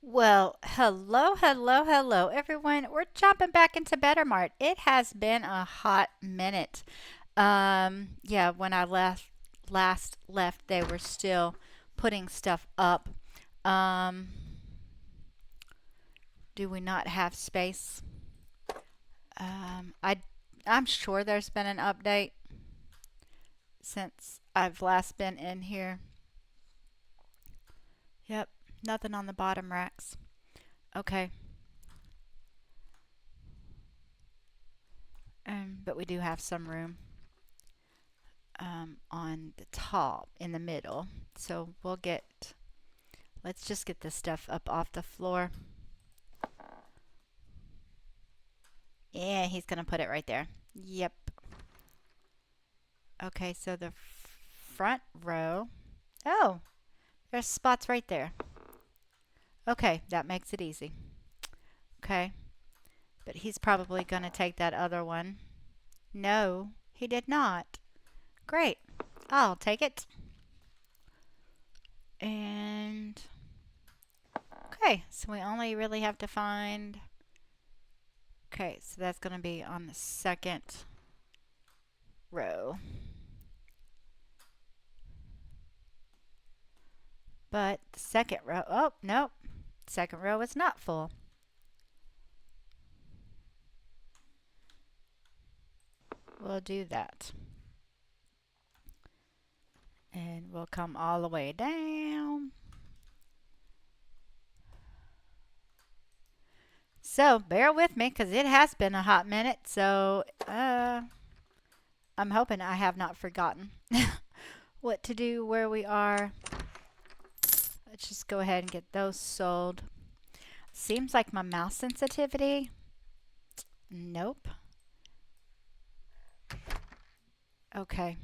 Well, hello, hello, hello, everyone. We're jumping back into Better Mart. It has been a hot minute. Yeah, when I last left, they were still putting stuff up. Um, do we not have space? Um, I I'm sure there's been an update since I've last been in here. Yep, nothing on the bottom racks. Okay, but we do have some room. On the top in the middle. So let's just get this stuff up off the floor. Yeah, he's going to put it right there. Yep. Okay, so the front row. Oh, there's spots right there. Okay, that makes it easy. Okay, but he's probably going to take that other one. No, he did not. Great. I'll take it. And okay, so we only really have to find. Okay, so that's going to be on the second row. But the second row, oh, nope. Second row is not full. We'll do that. And we'll come all the way down. So bear with me because it has been a hot minute. So I'm hoping I have not forgotten what to do where we are. Let's just go ahead and get those sold. Seems like my mouse sensitivity. Nope. Okay.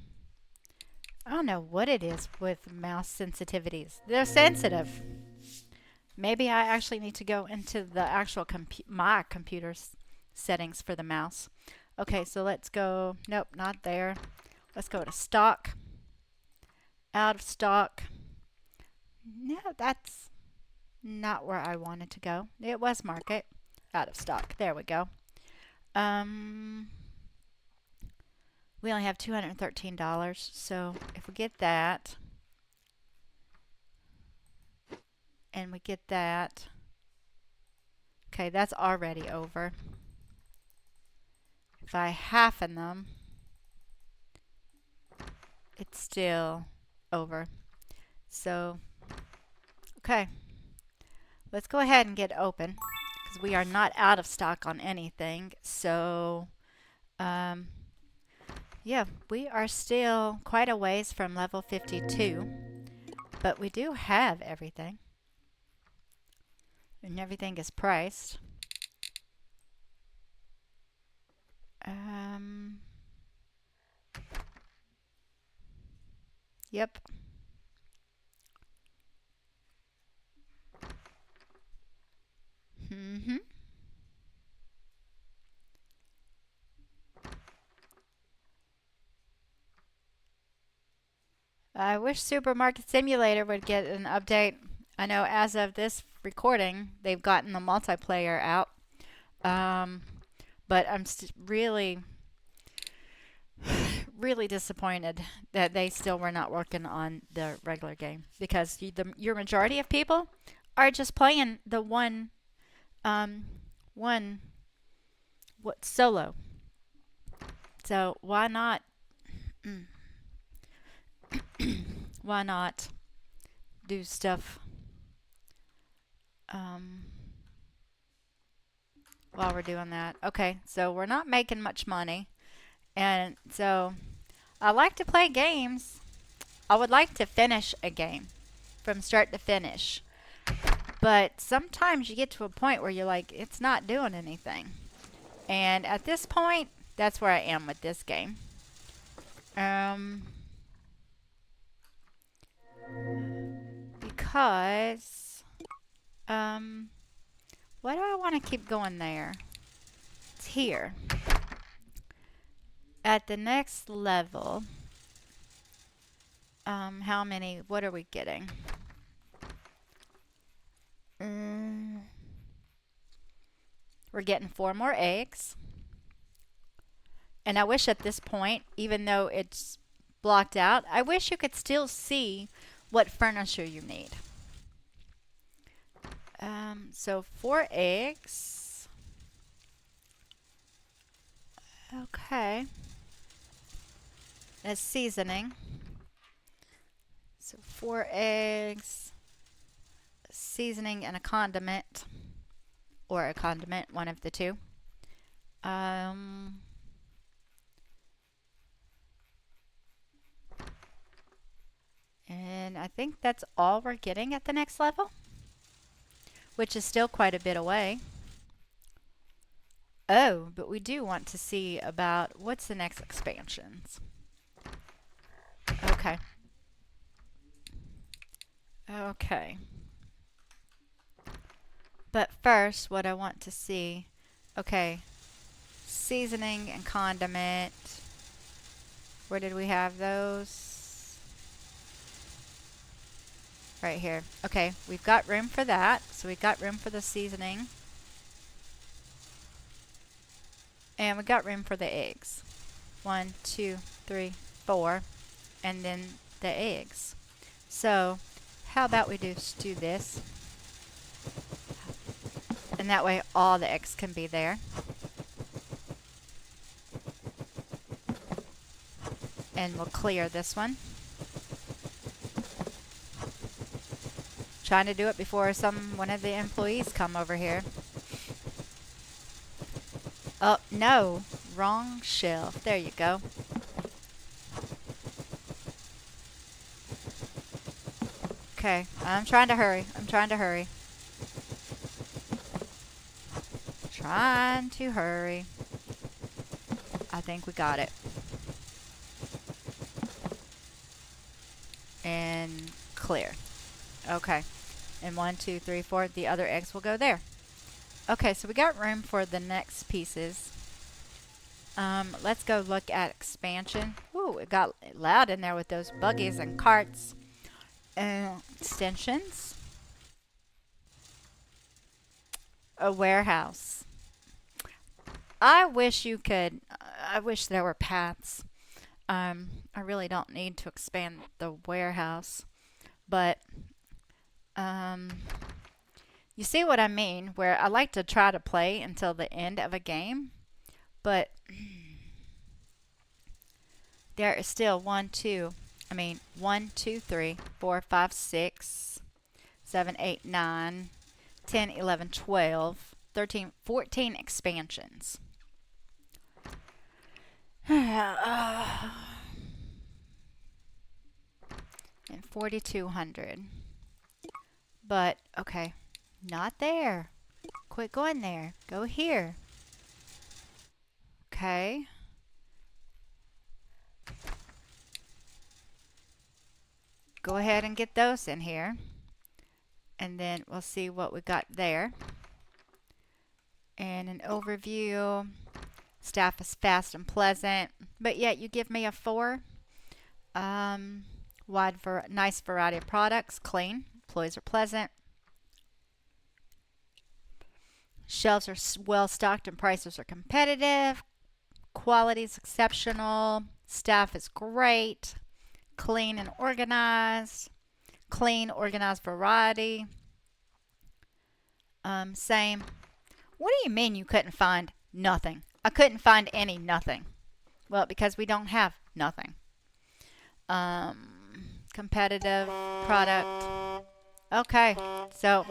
I don't know what it is with mouse sensitivities. They're sensitive. Maybe I actually need to go into the actual my computer's settings for the mouse. Okay, so let's go. Nope, not there. Let's go to stock. Out of stock. No, that's not where I wanted to go. It was market. Out of stock. There we go. Um, we only have $213. So if we get that, and we get that, okay, that's already over. If I halfen them, it's still over. So, okay, let's go ahead and get open because we are not out of stock on anything. So, um, yeah, we are still quite a ways from level 52, but we do have everything, and everything is priced. Um, yep. Mm-hmm. I wish Supermarket Simulator would get an update. I know as of this recording, they've gotten the multiplayer out. Um, but I'm really, really disappointed that they still were not working on the regular game because your majority of people are just playing the um, one what solo. So why not? Why not do stuff um, while we're doing that? Okay, so we're not making much money, and so I like to play games. I would like to finish a game from start to finish. But sometimes you get to a point where you're like, it's not doing anything. And at this point, that's where I am with this game. Um, because, um, why do I want to keep going there? It's here. At the next level, how many, what are we getting? We're getting 4 more eggs. And I wish at this point, even though it's blocked out, I wish you could still see what furniture you need. So 4 eggs. Okay. That's seasoning. So 4 eggs, seasoning, and a condiment. Or a condiment, one of the two. And I think that's all we're getting at the next level, which is still quite a bit away. Oh, but we do want to see about what's the next expansions. Okay. Okay. But first, what I want to see, okay, seasoning and condiment. Where did we have those? Right here. Okay, we've got room for that. So we've got room for the seasoning. And we got room for the eggs. 1, 2, 3, 4. And then the eggs. So how about we just do this? And that way all the eggs can be there. And we'll clear this one. Trying to do it before one of the employees come over here. Oh, no. Wrong shelf. There you go. Okay. I'm trying to hurry. I'm trying to hurry. Trying to hurry. I think we got it. And clear. Okay. And 1, 2, 3, 4. The other eggs will go there. Okay, so we got room for the next pieces. Let's go look at expansion. Ooh, it got loud in there with those buggies and carts. Extensions. A warehouse. I wish you could, I wish there were paths. I really don't need to expand the warehouse, but you see what I mean, where I like to try to play until the end of a game, but there is still 1, 2, 3, 4, 5, 6, 7, 8, 9, 10, 11, 12, 13, 14 expansions. And 4,200. But, okay, not there. Quit going there. Go here. Okay. Go ahead and get those in here. And then we'll see what we got there. And an overview. Staff is fast and pleasant, but yet you give me a 4. Nice variety of products. Clean. Employees are pleasant. Shelves are well stocked and prices are competitive. Quality is exceptional. Staff is great. Clean and organized. Clean, organized variety. Same. What do you mean you couldn't find nothing? I couldn't find any nothing. Well, because we don't have nothing. Competitive product. Okay, so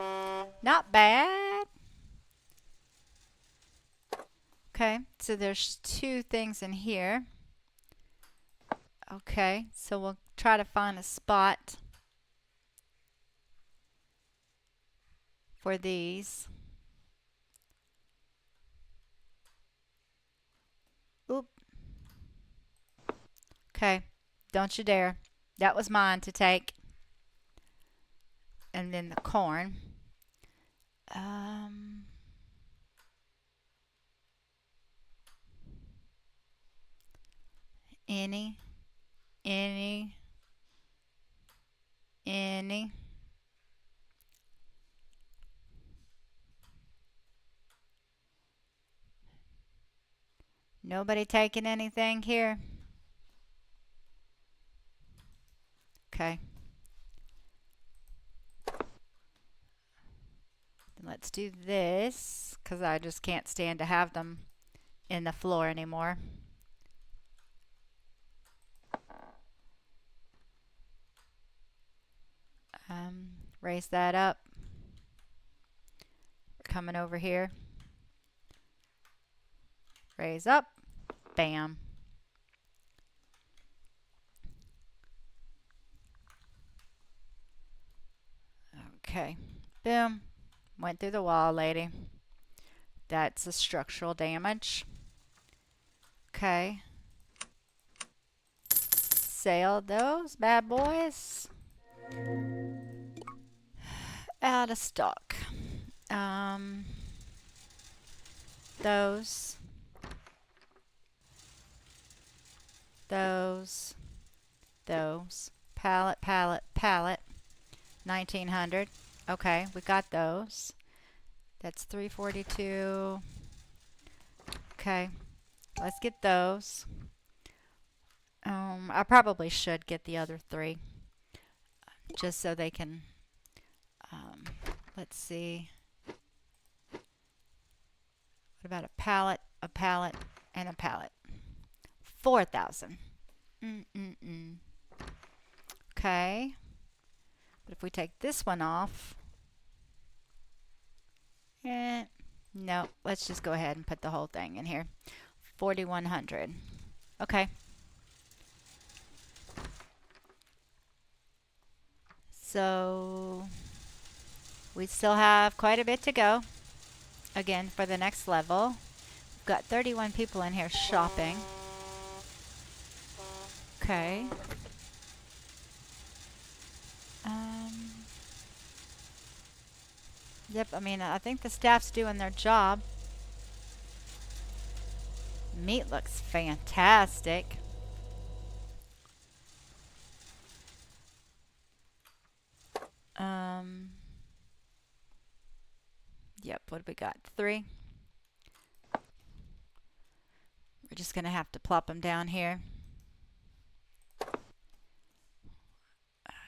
not bad. Okay, so there's 2 things in here. Okay, so we'll try to find a spot for these. Oop. Okay, don't you dare. That was mine to take. And then the corn. Any. Nobody taking anything here? Okay. Then let's do this, because I just can't stand to have them in the floor anymore. Raise that up. We're coming over here. Raise up. Bam. Okay. Boom. Went through the wall, lady. That's a structural damage. Okay. Sell those bad boys. Out of stock. Those. Those. Those. Pallet, pallet, pallet. 1900. Okay, we got those. That's 342. Okay, let's get those. I probably should get the other three just so they can. Let's see. What about a pallet, and a pallet? 4,000. Okay. But if we take this one off, no, let's just go ahead and put the whole thing in here. 4,100. Okay. So we still have quite a bit to go. Again, for the next level. We've got 31 people in here shopping. Okay. Yep, I mean, I think the staff's doing their job. Meat looks fantastic. Yep, what do we got? 3. We're just going to have to plop them down here.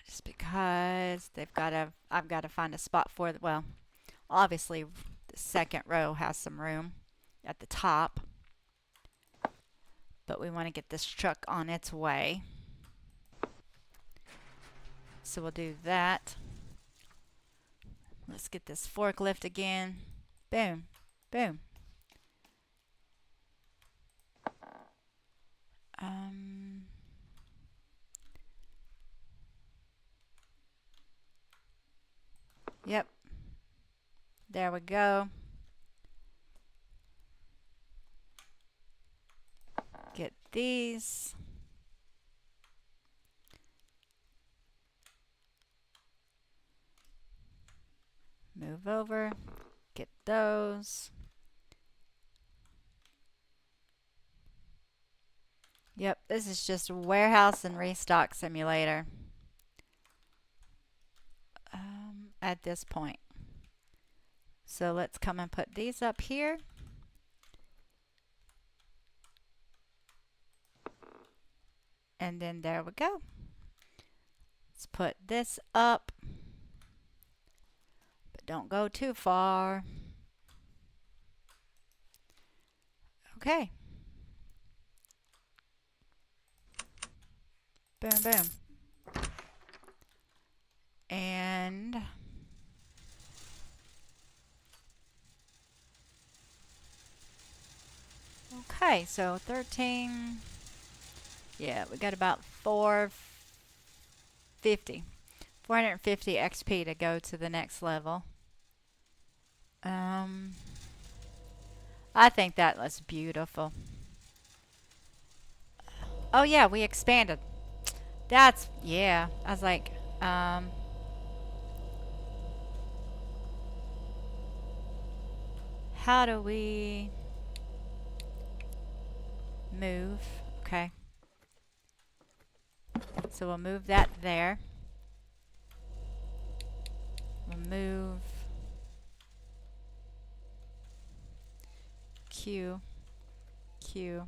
Just because I've got to find a spot for it. Well, obviously the second row has some room at the top. But we want to get this truck on its way. So we'll do that. Let's get this forklift again. Boom. Boom. Yep. There we go. Get these. Move over. Get those. Yep, this is just a warehouse and restock simulator at this point. So let's come and put these up here. And then there we go. Let's put this up. But don't go too far. Okay. Boom, boom. And okay, so 13. Yeah, we got about 450 XP to go to the next level. I think that looks beautiful. Oh yeah, we expanded. That's, yeah. I was like, how do we move? Okay. So we'll move that there. We'll move Q, Q.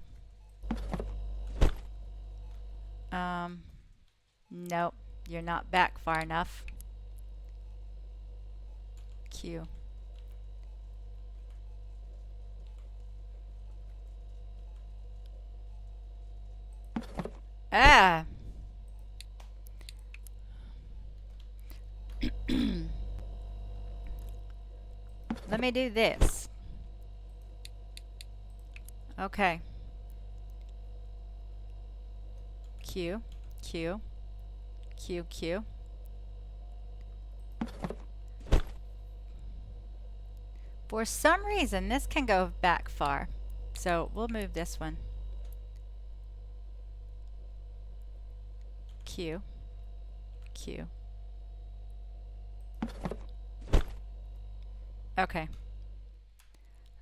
Nope, you're not back far enough. Q. Ah! Let me do this. Okay. Q, Q, Q, Q. For some reason, this can go back far. So we'll move this one. Q, Q. Okay.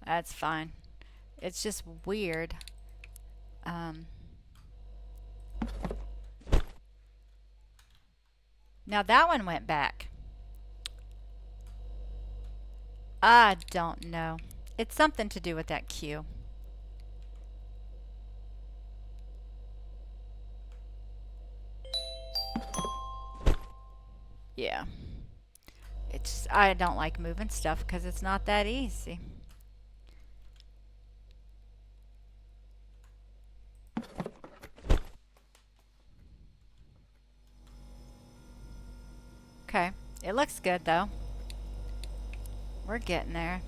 That's fine. It's just weird. Now that one went back. I don't know. It's something to do with that Q. Yeah. It's I don't like moving stuff because it's not that easy. Okay. It looks good though. We're getting there.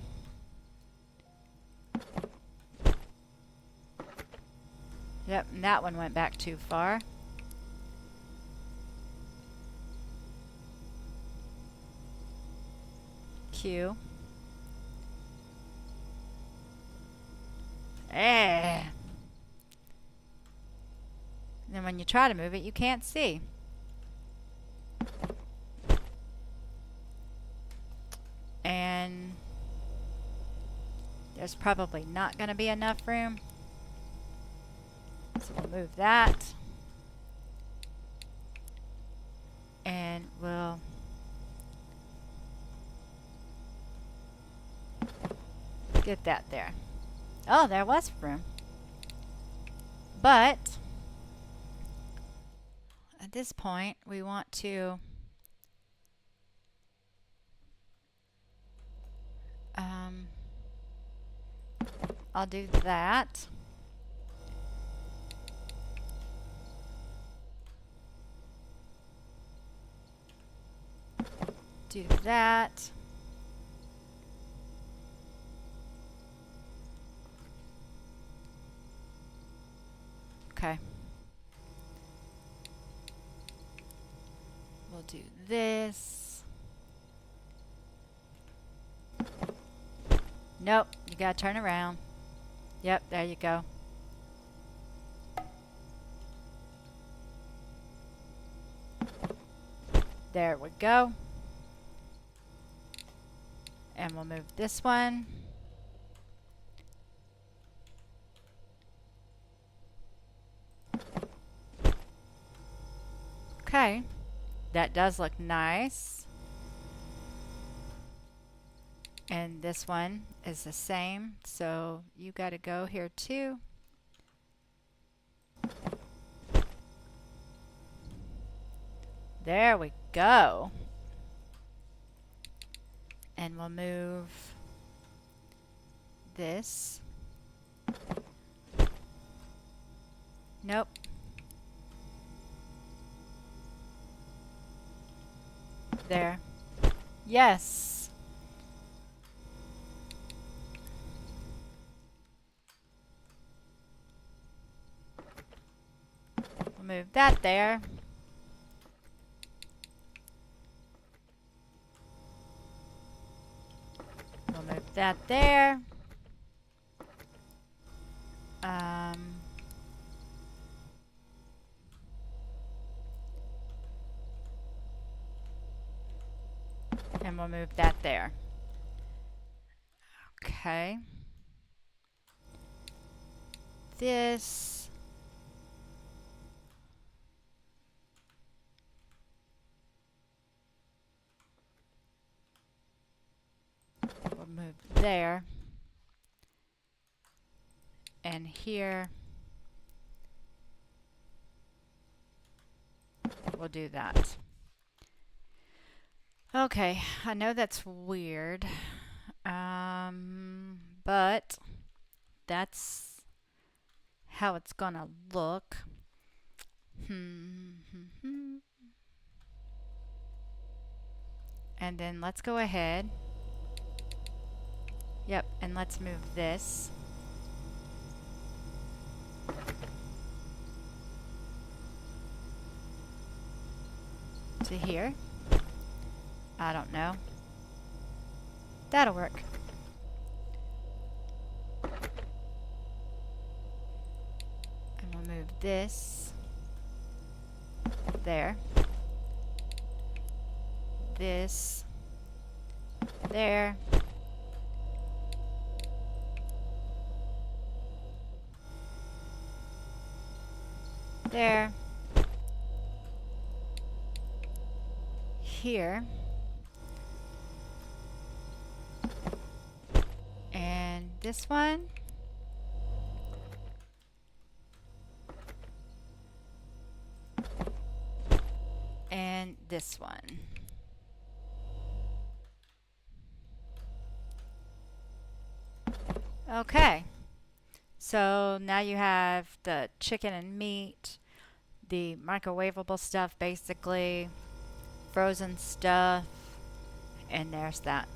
Yep, and that one went back too far. Q. Eh. And then when you try to move it, you can't see. And there's probably not going to be enough room. So we'll move that. And we'll get that there. Oh, there was room. But at this point, we want to I'll do that. Do that. Okay. We'll do this. Nope, you gotta turn around. Yep, there you go. There we go. And we'll move this one. Okay, that does look nice. And this one is the same, so you got to go here too. There we go. And we'll move this. Nope. There. Yes. We'll move that there. We'll move that there. And we'll move that there. Okay. This. We'll move there. And here we'll do that. Okay, I know that's weird, but that's how it's gonna look. And then let's go ahead. Yep, and let's move this. To here. I don't know. That'll work. And we'll move this there. This there. There. Here. And this one. And this one. Okay. So now you have the chicken and meat, the microwavable stuff basically, frozen stuff, and there's that.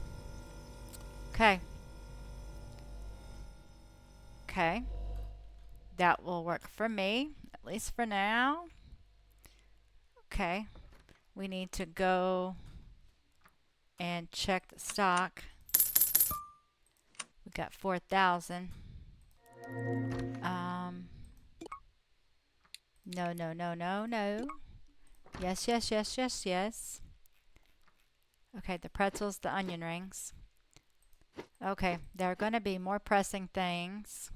Okay. Okay. That will work for me, at least for now. Okay. We need to go and check the stock. We got 4,000. No, no, no, no, no. Yes, yes, yes, yes, yes. Okay, the pretzels, the onion rings. Okay, there are going to be more pressing things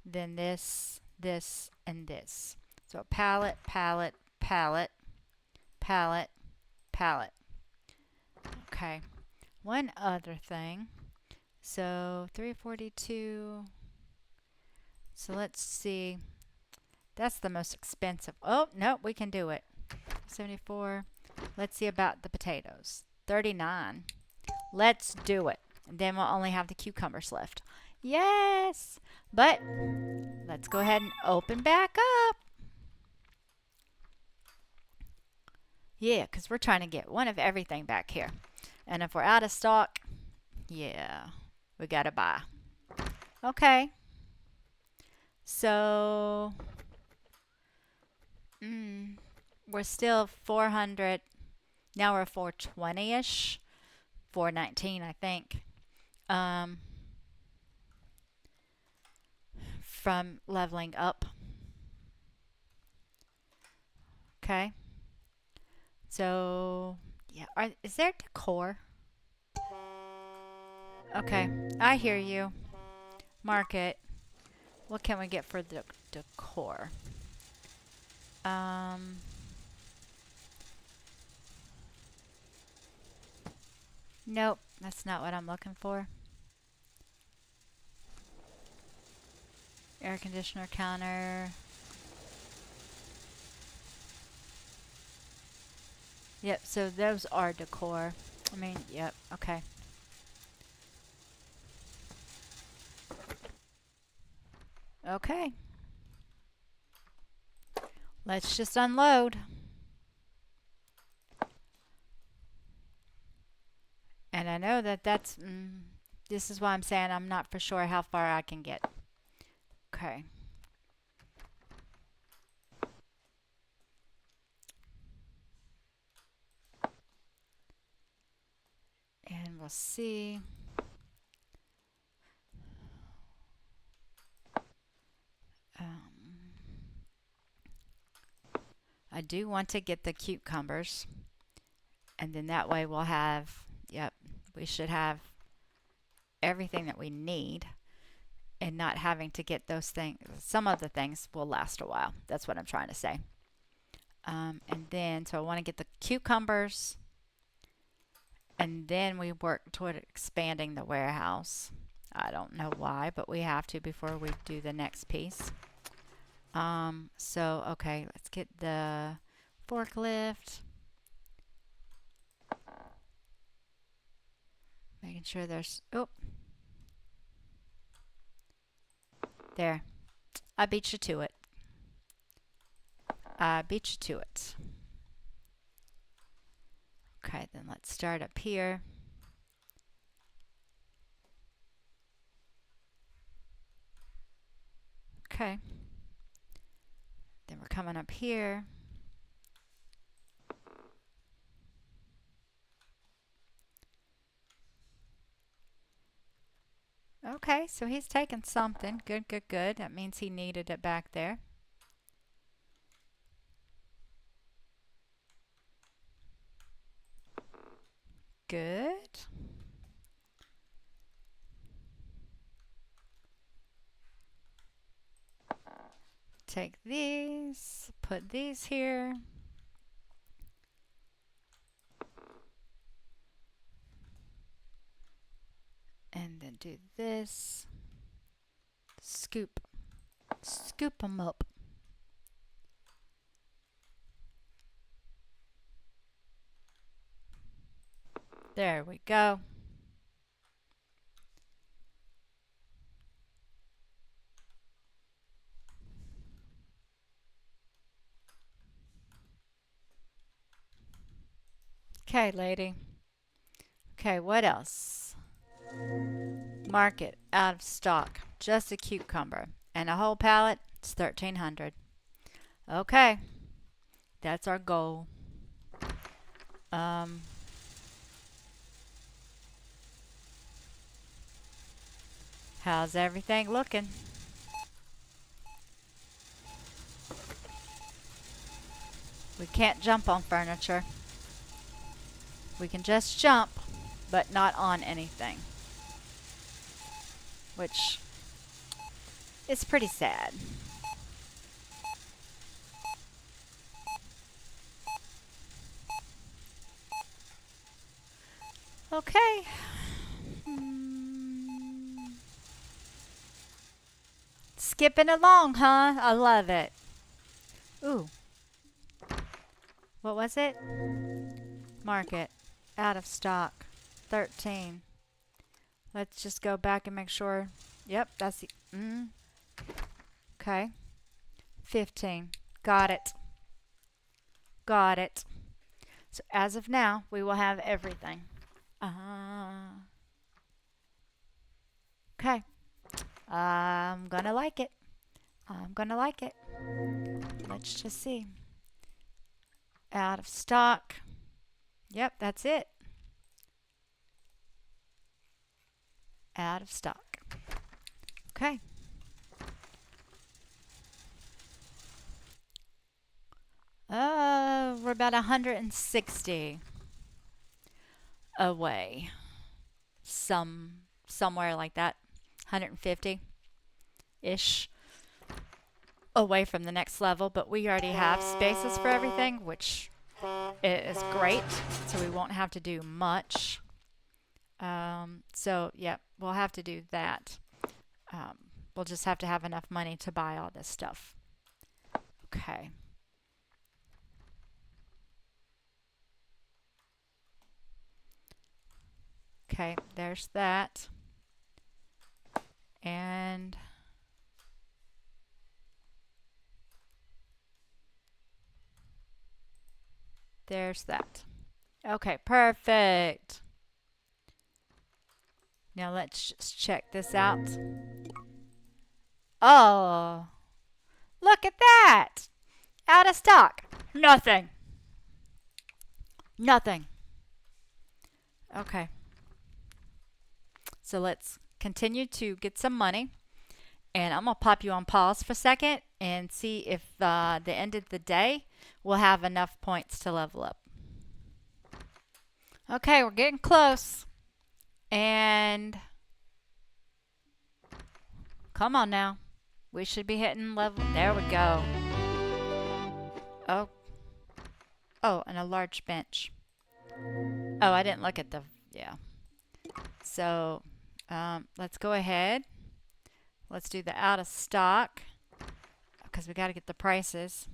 than this, this, and this. So palette, palette, palette, palette, palette. Okay, one other thing. So 342. So let's see. That's the most expensive. Oh, no, we can do it. 74. Let's see about the potatoes. 39. Let's do it. And then we'll only have the cucumbers left. Yes! But let's go ahead and open back up. Yeah, because we're trying to get one of everything back here. And if we're out of stock, yeah, we got to buy. Okay. So, we're still 400. Now we're 420-ish. 419, I think. From leveling up. Okay. So, yeah. Is there decor? Okay. I hear you. Market. What can we get for the decor? Nope. That's not what I'm looking for. Air conditioner counter. Yep, so those are decor. I mean, yep, okay. Okay. Let's just unload. And I know that that's, this is why I'm saying I'm not for sure how far I can get. Okay. And we'll see. I do want to get the cucumbers. And then that way we'll have, yep, we should have everything that we need and not having to get those things. Some of the things will last a while. That's what I'm trying to say. And then, so I want to get the cucumbers. And then we work toward expanding the warehouse. I don't know why, but we have to before we do the next piece. So, okay, let's get the forklift. Making sure there's, oh, there. I beat you to it. I beat you to it. Okay, then let's start up here. Okay. Then we're coming up here. Okay, so he's taking something. Good, good, good. That means he needed it back there. Good. Take these, put these here. And then do this. Scoop. Scoop them up. There we go. Okay, lady. Okay, what else? Market out of stock. Just a cucumber. And a whole pallet, it's $1,300. Okay. That's our goal. How's everything looking? We can't jump on furniture. We can just jump, but not on anything. Which is pretty sad. Okay. Skipping along, huh? I love it. Ooh. What was it? Market. Out of stock. 13. Let's just go back and make sure. Yep, that's the... Okay. 15. Got it. Got it. So as of now, we will have everything. Okay. I'm gonna like it. I'm gonna like it. Let's just see. Out of stock. Yep, that's it. Out of stock. Okay. We're about 160 away. Somewhere like that. 150-ish away from the next level, but we already have spaces for everything, which is great, so we won't have to do much. So yeah, we'll have to do that. We'll just have to have enough money to buy all this stuff. Okay. Okay, there's that. And there's that. Okay, perfect. Now let's just check this out. Oh, look at that. Out of stock. Nothing. Nothing. Okay. So let's continue to get some money. And I'm going to pop you on pause for a second and see if the end of the day we'll have enough points to level up. Okay, we're getting close. And come on now. We should be hitting level. There we go. Oh. Oh, and a large bench. Oh, I didn't look at the... Yeah. So, Let's go ahead. Let's do the out of stock because we got to get the prices.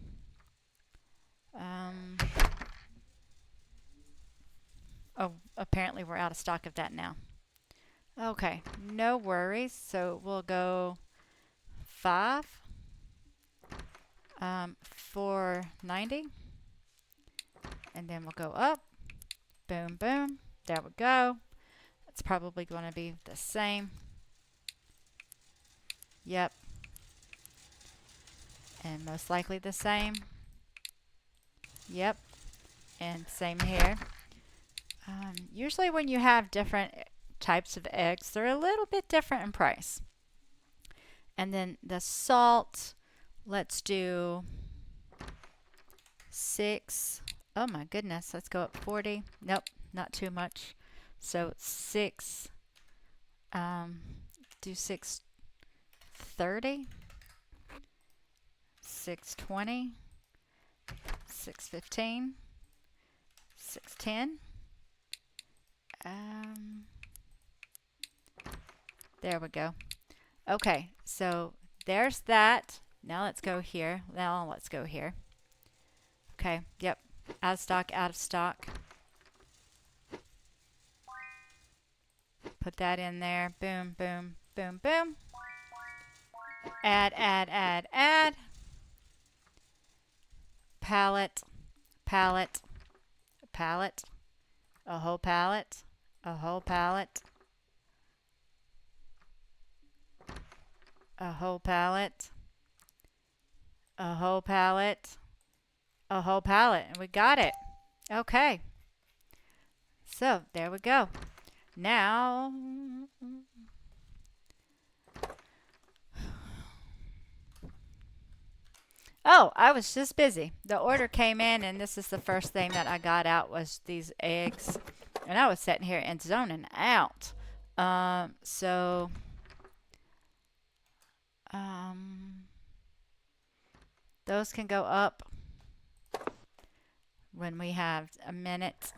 Oh, apparently we're out of stock of that now. Okay, no worries. So we'll go 5 for 90, and then we'll go up. Boom, boom. There we go. It's probably going to be the same. Yep. And most likely the same. Yep. And same here. Usually when you have different types of eggs, they're a little bit different in price. And then the salt, let's do 6. Oh my goodness, let's go up 40. Nope, not too much. So 6, do 630, 620, 615, 610. There we go. Okay, so there's that. Now let's go here. Now let's go here. Okay, yep. Out of stock, out of stock. Put that in there. Boom, boom, boom, boom. Add, add, add, add. Pallet, pallet, pallet. A whole pallet, a whole pallet. A whole pallet, a whole pallet, a whole pallet, and we got it. Okay, so there we go. Now, oh, I was just busy. The order came in, and this is the first thing that I got out was these eggs, and I was sitting here and zoning out. So. Those can go up when we have a minute.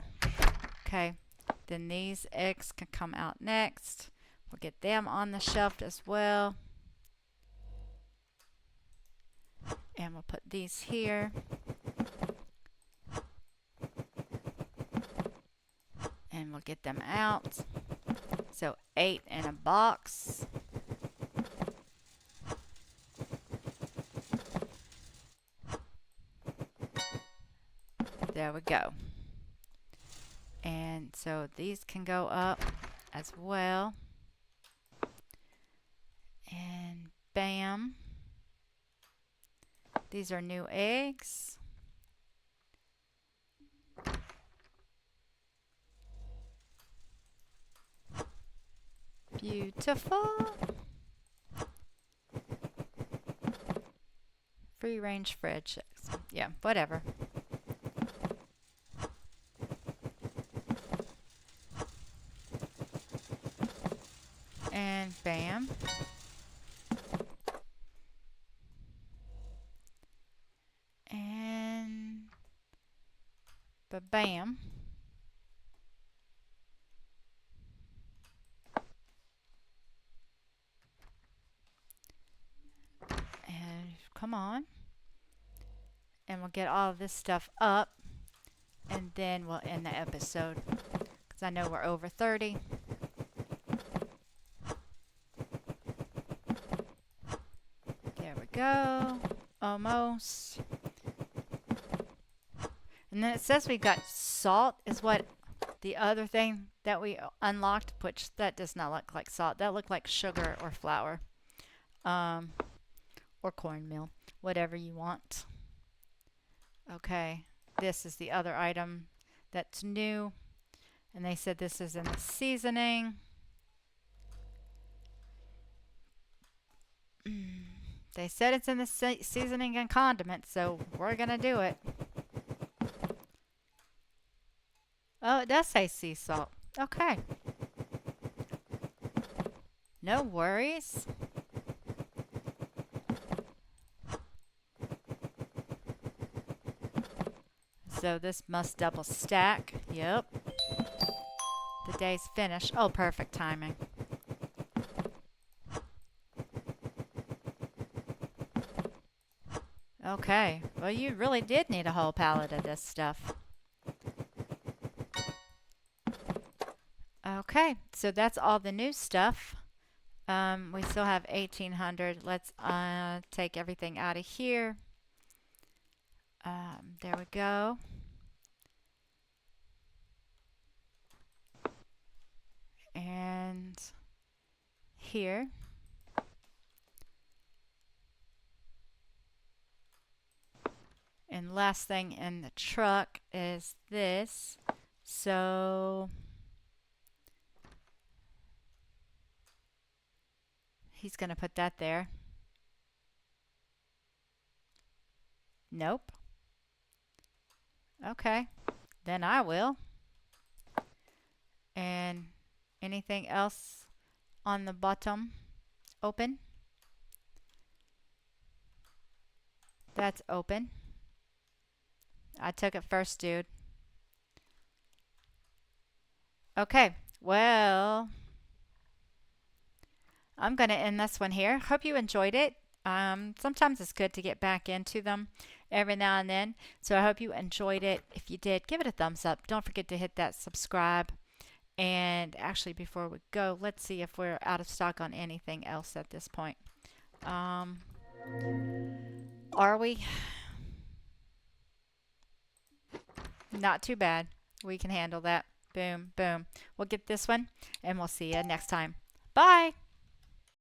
Okay, then these eggs can come out next. We'll get them on the shelf as well. And we'll put these here. And we'll get them out. So 8 in a box. There we go. And so these can go up as well. And bam. These are new eggs. Beautiful. Free range fridge. Yeah, whatever. And bam. And ba-bam. And come on. And we'll get all of this stuff up. And then we'll end the episode. Because I know we're over 30. There we go. Almost. And then it says we've got salt is what the other thing that we unlocked, which that does not look like salt. That looked like sugar or flour. Or cornmeal. Whatever you want. Okay. This is the other item that's new. And they said this is in the seasoning. They said it's in the seasoning and condiments, so we're going to do it. Oh, it does say sea salt. Okay. No worries. So this must double stack. Yep. The day's finished. Oh, perfect timing. Okay. Well, you really did need a whole pallet of this stuff. Okay. So that's all the new stuff. We still have 1800. Let's take everything out of here. There we go. And here. And last thing in the truck is this. So he's going to put that there. Nope. Okay. Then I will. And anything else on the bottom open? That's open. I took it first, dude. Okay. Well, I'm going to end this one here. Hope you enjoyed it. Sometimes it's good to get back into them every now and then. So I hope you enjoyed it. If you did, give it a thumbs up. Don't forget to hit that subscribe. And actually, before we go, let's see if we're out of stock on anything else at this point. Are we? Not too bad. We can handle that. Boom, boom. We'll get this one, and we'll see you next time. Bye.